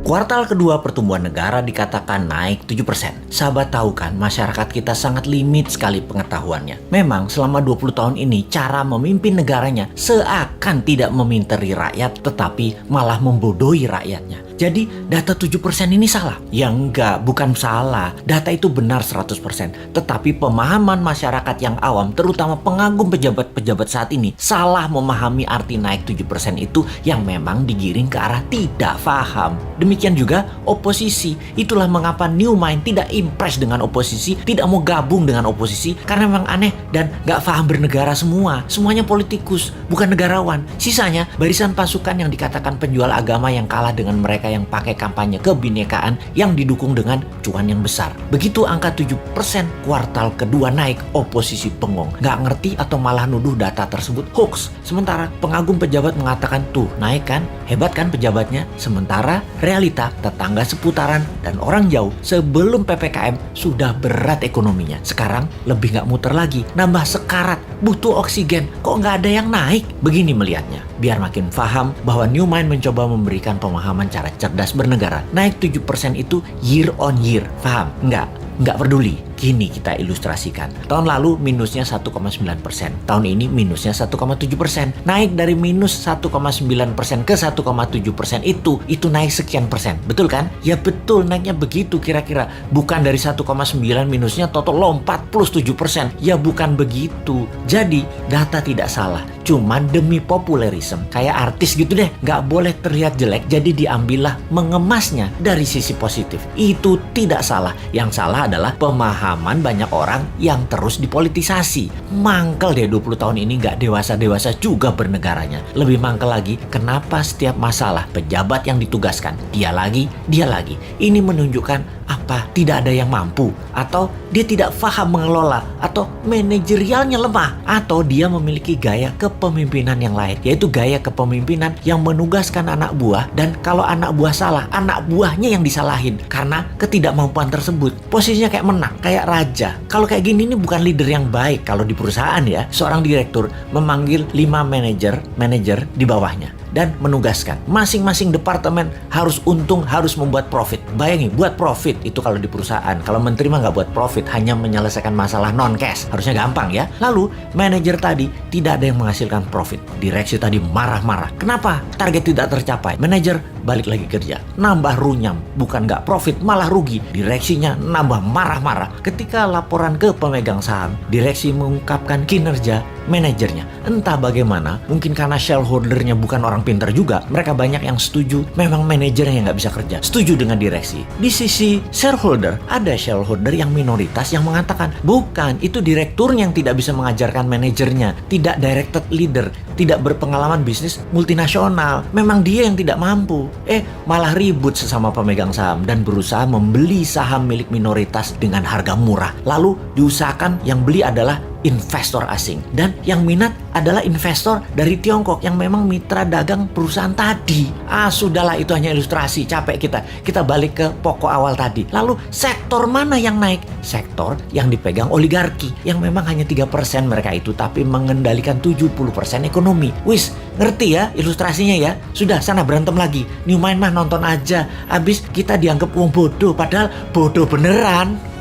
Kuartal kedua pertumbuhan negara dikatakan naik 7%. Sahabat tahu kan, masyarakat kita sangat limit sekali pengetahuannya. Memang selama 20 tahun ini cara memimpin negaranya seakan tidak meminteri rakyat tetapi malah membodohi rakyatnya. Jadi data 7% ini salah? Ya enggak, bukan salah. Data itu benar 100%. Tetapi pemahaman masyarakat yang awam, terutama pengagum pejabat-pejabat saat ini, salah memahami arti naik 7% itu yang memang digiring ke arah tidak paham. Demikian juga oposisi. Itulah mengapa New Mind tidak impress dengan oposisi, tidak mau gabung dengan oposisi, karena memang aneh dan gak paham bernegara semua. Semuanya politikus, bukan negarawan. Sisanya barisan pasukan yang dikatakan penjual agama yang kalah dengan mereka yang pakai kampanye kebinekaan yang didukung dengan cuan yang besar. Begitu angka 7% kuartal kedua naik, oposisi bengong. Gak ngerti atau malah nuduh data tersebut hoax. Sementara pengagum pejabat mengatakan tuh naik kan, hebat kan pejabatnya. Sementara realita tetangga seputaran dan orang jauh sebelum PPKM sudah berat ekonominya. Sekarang lebih gak muter lagi, nambah sekarat, butuh oksigen. Kok gak ada yang naik? Begini melihatnya. Biar makin paham bahwa New Mind mencoba memberikan pemahaman cara cerdas bernegara. Naik 7% itu year on year. Paham? Nggak peduli. Kini kita ilustrasikan. Tahun lalu minusnya 1,9%. Tahun ini minusnya 1,7%. Naik dari minus 1,9% ke 1,7% itu naik sekian persen. Betul kan? Ya betul, naiknya begitu kira-kira. Bukan dari 1,9 minusnya total lompat plus 7%. Ya bukan begitu. Jadi data tidak salah. Cuman demi populerisme. Kayak artis gitu deh. Nggak boleh terlihat jelek. Jadi diambillah mengemasnya dari sisi positif. Itu tidak salah. Yang salah adalah pemahaman banyak orang yang terus dipolitisasi. Mangkel deh 20 tahun ini gak dewasa-dewasa juga bernegaranya. Lebih mangkel lagi, kenapa setiap masalah pejabat yang ditugaskan dia lagi. Ini menunjukkan apa? Tidak ada yang mampu, atau dia tidak paham mengelola, atau manajerialnya lemah, atau dia memiliki gaya kepemimpinan yang lain, yaitu gaya kepemimpinan yang menugaskan anak buah, dan kalau anak buah salah, anak buahnya yang disalahin karena ketidakmampuan tersebut. Posisinya kayak menang, kayak raja. Kalau kayak gini ini bukan leader yang baik. Kalau di perusahaan ya, seorang direktur memanggil 5 manajer di bawahnya dan menugaskan masing-masing departemen harus untung, harus membuat profit. Bayangin, buat profit itu kalau di perusahaan. Kalau menteri mah nggak buat profit, hanya menyelesaikan masalah non cash. Harusnya gampang ya. Lalu manajer tadi tidak ada yang menghasilkan profit. Direksi tadi marah-marah. Kenapa? Target tidak tercapai. Manajer balik lagi kerja, nambah runyam, bukan nggak profit malah rugi. Direksinya nambah marah-marah. Ketika laporan ke pemegang saham, direksi mengungkapkan kinerja manajernya. Entah bagaimana, mungkin karena shareholdernya bukan orang pintar juga, mereka banyak yang setuju memang manajernya yang nggak bisa kerja, setuju dengan direksi. Di sisi shareholder, ada shareholder yang minoritas yang mengatakan bukan, itu direkturnya yang tidak bisa mengajarkan manajernya, tidak directed leader, tidak berpengalaman bisnis multinasional, memang dia yang tidak mampu. Malah ribut sesama pemegang saham dan berusaha membeli saham milik minoritas dengan harga murah. Lalu diusahakan yang beli adalah investor asing, dan yang minat adalah investor dari Tiongkok yang memang mitra dagang perusahaan tadi. Sudahlah, itu hanya ilustrasi, capek kita balik ke pokok awal tadi. Lalu sektor mana yang naik? Sektor yang dipegang oligarki, yang memang hanya 3% mereka itu, tapi mengendalikan 70% ekonomi. Wis, ngerti ya ilustrasinya ya? Sudah, sana berantem lagi. New Mind mah nonton aja, abis kita dianggap wong bodoh, padahal bodoh beneran.